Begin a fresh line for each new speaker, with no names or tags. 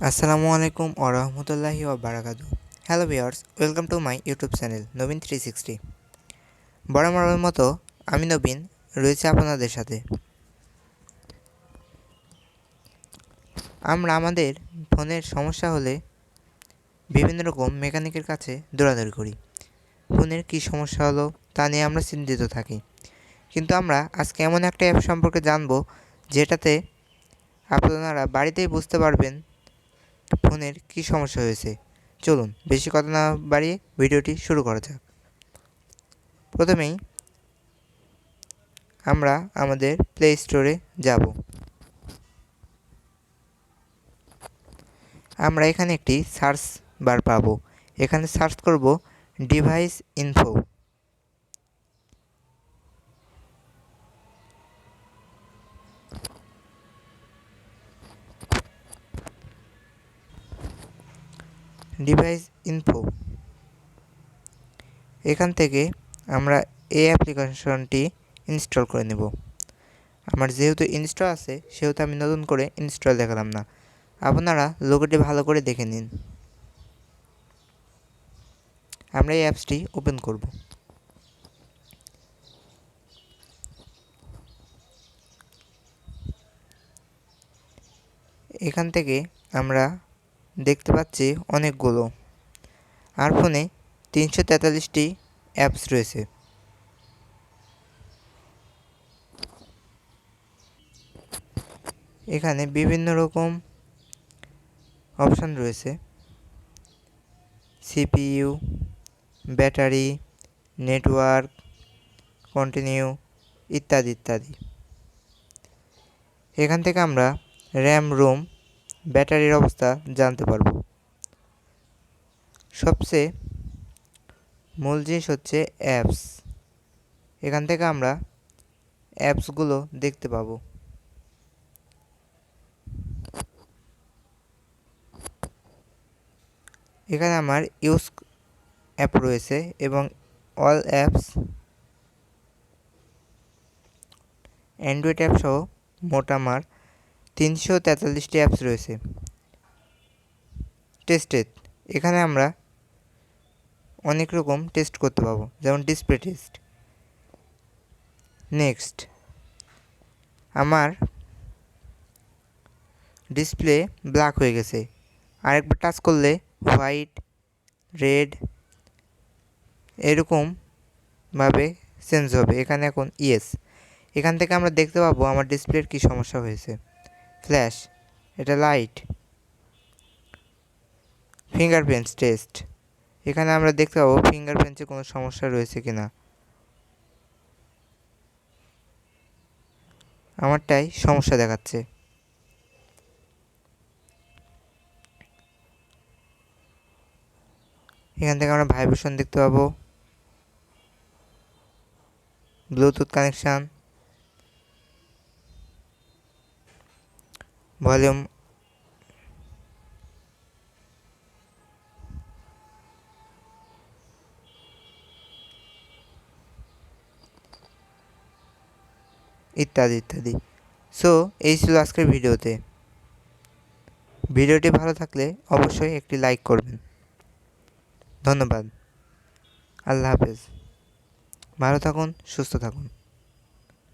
আসসালামু আলাইকুম ওয়া রাহমাতুল্লাহি ওয়া বারাকাতুহু। Hello viewers, welcome to my YouTube channel Nabin 360। বরাবরের মতো আমি নবীন রয়েছে আপনাদের সাথে। আমরা আমাদের ফোনের সমস্যা হলে বিভিন্ন রকম মেকানিকের কাছে দৌড়াদৌড়ি করি। ফোনের কী সমস্যা হলো তা নিয়ে আমরা চিন্তিত থাকি, কিন্তু আমরা আজকে এমন একটা অ্যাপ সম্পর্কে জানবো যেটাতে আপনারা বাড়িতেই বুঝতে পারবেন ফোনের কী সমস্যা হয়েছে। চলুন বেশি কথা না বাড়িয়ে ভিডিওটি শুরু করা যাক। প্রথমেই আমরা আমাদের প্লে স্টোরে যাব। আমরা এখানে একটি সার্চ বার পাবো। এখানে সার্চ করব ডিভাইস ইনফো। ডিভাইস ইনফো এখান থেকে আমরা এই অ্যাপ্লিকেশনটি ইনস্টল করে নেব। আমার যেহেতু ইনস্টল আছে সেহেতু আমি নতুন করে ইনস্টল দেখালাম না, আপনারা লোগোটি ভালো করে দেখে নিন। আমরা এই অ্যাপসটি ওপেন করব। এখান থেকে আমরা দেখতে পাচ্ছি অনেকগুলো, আর ফোনে 343টি অ্যাপস রয়েছে। এখানে বিভিন্ন রকম অপশান রয়েছে, সিপিইউ, ব্যাটারি, নেটওয়ার্ক, কন্টিনিউ ইত্যাদি ইত্যাদি। এখান থেকে আমরা র্যাম, রোম, ব্যাটারির অবস্থা জানতে পারব। সবচেয়ে মূল জিনিস হচ্ছে অ্যাপস। এখান থেকে আমরা অ্যাপসগুলো দেখতে পাবো। এখানে আমার ইউজ অ্যাপ রয়েছে এবং অল অ্যাপস, অ্যান্ড্রয়েড অ্যাপ সহ মোট আমার 343টি অ্যাপস রয়েছে। টেস্টেড, এখানে আমরা অনেক রকম টেস্ট করতে পারবো, যেমন ডিসপ্লে টেস্ট। নেক্সট, আমার ডিসপ্লে ব্ল্যাক হয়ে গেছে, আরেকবার টাচ করলে হোয়াইট, রেড এরকমভাবে চেঞ্জ হবে। এখানে এখন ইয়েস। এখান থেকে আমরা দেখতে পাবো আমার ডিসপ্লের কী সমস্যা হয়েছে। ফ্ল্যাশ, এটা লাইট। ফিঙ্গারপ্রিন্টস টেস্ট, এখানে আমরা দেখতে পাবো ফিঙ্গারপ্রিন্টে কোনো সমস্যা রয়েছে কি না। আমারটাই সমস্যা দেখাচ্ছে। এখান থেকে আমরা ভাইব্রেশন দেখতে পাবো, ব্লুটুথ কানেকশান, ভলিউম, ইত্যাদি ইত্যাদি। সো এই ছিল আজকের ভিডিওতে। ভিডিওটি ভালো থাকলে অবশ্যই একটি লাইক করবেন। ধন্যবাদ। আল্লাহ হাফেজ। ভালো থাকুন, সুস্থ থাকুন।